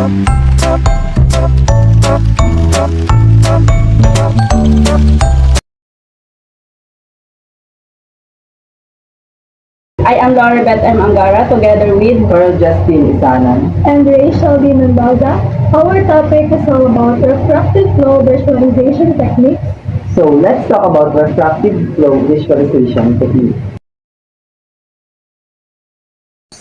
I am Laurabeth M. Angara together with Pearl Justin Isanan. And Rachel D. Mendoza. Our topic is all about refractive flow visualization techniques. So let's talk about refractive flow visualization technique.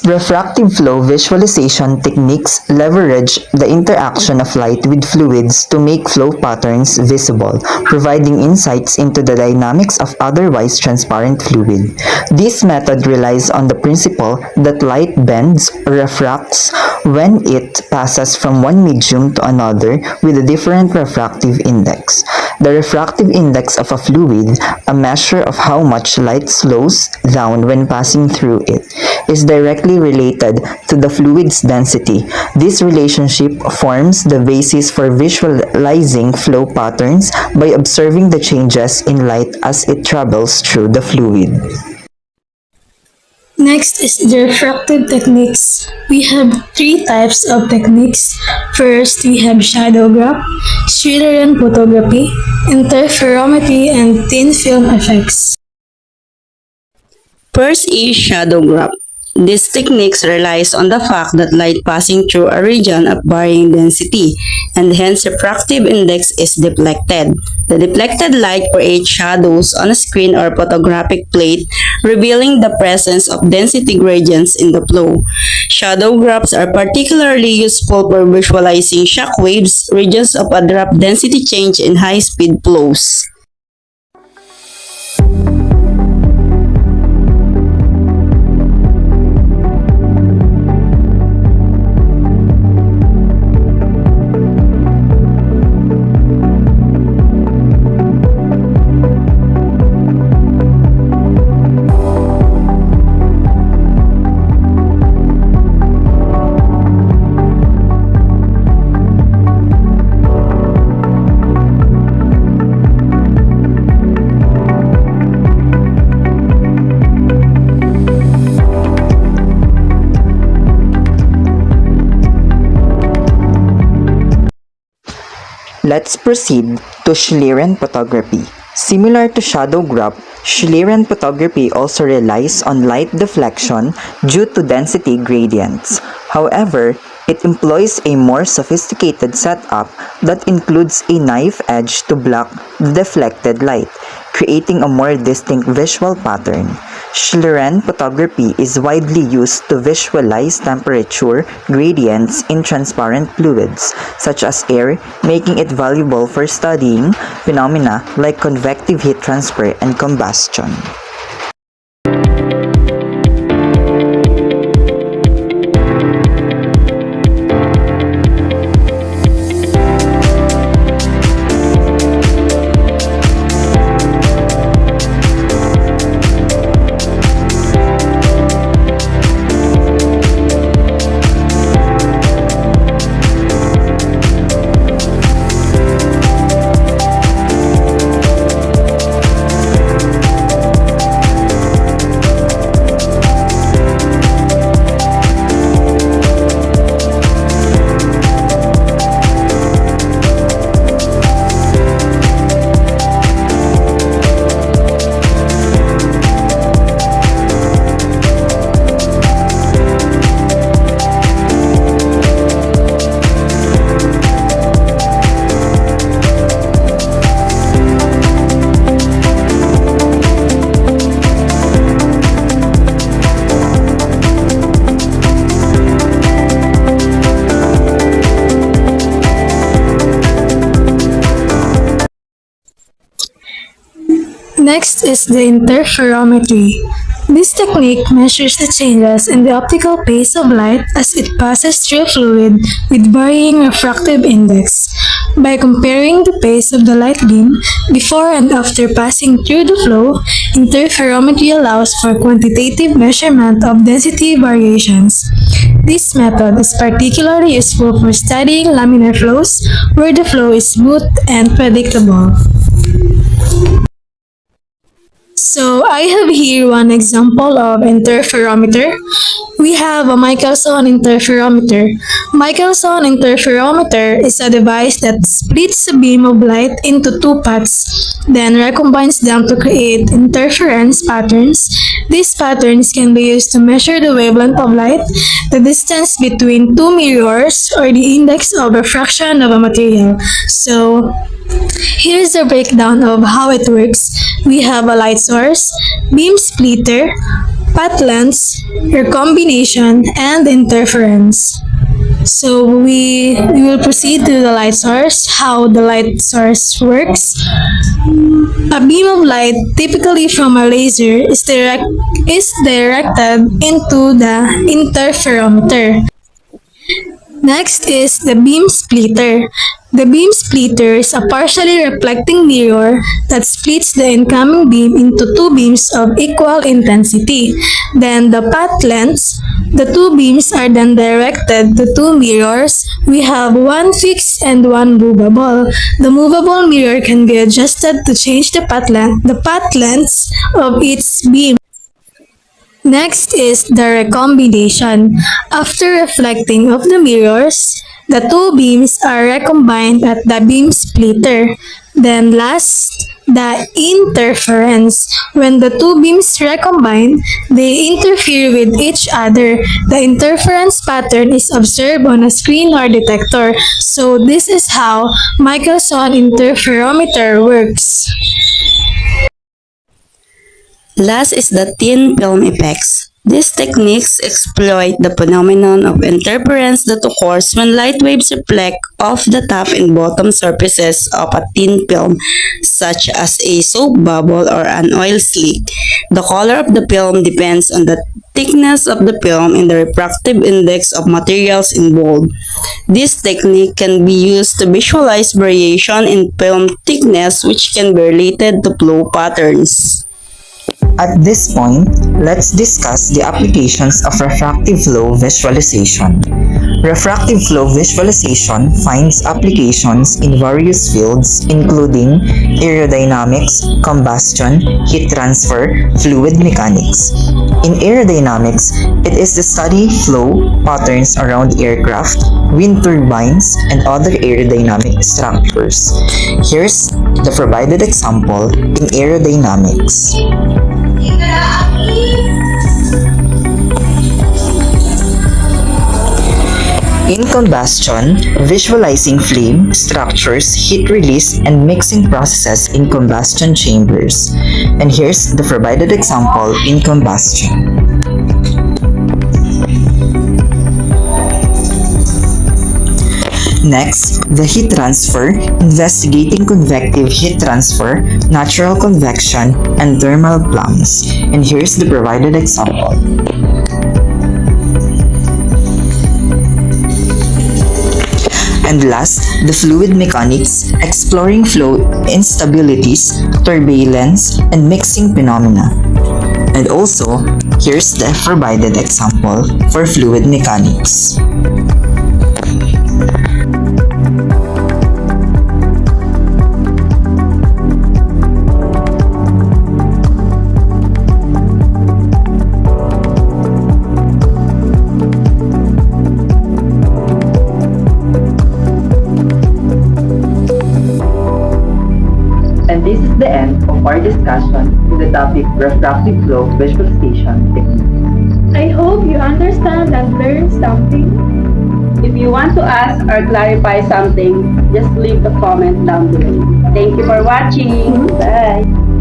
Refractive flow visualization techniques leverage the interaction of light with fluids to make flow patterns visible, providing insights into the dynamics of otherwise transparent fluid. This method relies on the principle that light bends or refracts when it passes from one medium to another with a different refractive index. The refractive index of a fluid, a measure of how much light slows down when passing through it, is directly related to the fluid's density. This relationship forms the basis for visualizing flow patterns by observing the changes in light as it travels through the fluid. Next is the refractive techniques. We have three types of techniques. First, we have shadow graph, Schillerian photography, interferometry, and thin film effects. First is shadow graph. This technique relies on the fact that light passing through a region of varying density, and hence refractive index is deflected. The deflected light creates shadows on a screen or photographic plate, revealing the presence of density gradients in the flow. Shadow graphs are particularly useful for visualizing shock waves, regions of abrupt density change in high-speed flows. Let's proceed to Schillerian photography. Similar to shadow graph, Schillerian photography also relies on light deflection due to density gradients. However, it employs a more sophisticated setup that includes a knife edge to block the deflected light, creating a more distinct visual pattern. Schillerian photography is widely used to visualize temperature gradients in transparent fluids, such as air, making it valuable for studying phenomena like convective heat transfer and combustion. Next is the interferometry. This technique measures the changes in the optical phase of light as it passes through fluid with varying refractive index. By comparing the phase of the light beam before and after passing through the flow, interferometry allows for quantitative measurement of density variations. This method is particularly useful for studying laminar flows where the flow is smooth and predictable. So I have here one example of interferometer. we have a Michelson interferometer. Michelson interferometer is a device that splits a beam of light into two paths, then recombines them to create interference patterns. These patterns can be used to measure the wavelength of light, the distance between two mirrors, or the index of refraction of a material. So, here's a breakdown of how it works. We have a light source, beam splitter, path lengths, recombination, and interference. So we will proceed to the light source, how the light source works. A beam of light, typically from a laser, is directed into the interferometer. Next is the beam splitter. The beam splitter is a partially reflecting mirror that splits the incoming beam into two beams of equal intensity. Then the path lengths. The two beams are then directed to two mirrors. We have one fixed and one movable. The movable mirror can be adjusted to change the path lengths of each beam. Next is the recombination. After reflecting of the mirrors, the two beams are recombined at the beam splitter. Then last, the interference. When the two beams recombine, they interfere with each other. The interference pattern is observed on a screen or detector. So this is how Michelson interferometer works. Last is the thin film effects. These techniques exploit the phenomenon of interference that occurs when light waves reflect off the top and bottom surfaces of a thin film, such as a soap bubble or an oil slick. The color of the film depends on the thickness of the film and the refractive index of materials involved. This technique can be used to visualize variation in film thickness, which can be related to flow patterns. At this point, let's discuss the applications of refractive flow visualization. Refractive flow visualization finds applications in various fields including aerodynamics, combustion, heat transfer, fluid mechanics. In aerodynamics, it is the study flow patterns around aircraft, wind turbines, and other aerodynamic structures. Here's the provided example in aerodynamics. In combustion, visualizing flame, structures, heat release, and mixing processes in combustion chambers. And here's the provided example in combustion. Next, the heat transfer, investigating convective heat transfer, natural convection, and thermal plums. And here's the provided example. And last, the fluid mechanics, exploring flow instabilities, turbulence, and mixing phenomena. And also, here's the provided example for fluid mechanics. And this is the end of our discussion with the topic refractive flow visualization technique. I hope you understand and learn something. If you want to ask or clarify something, just leave the comment down below. Thank you for watching. Bye.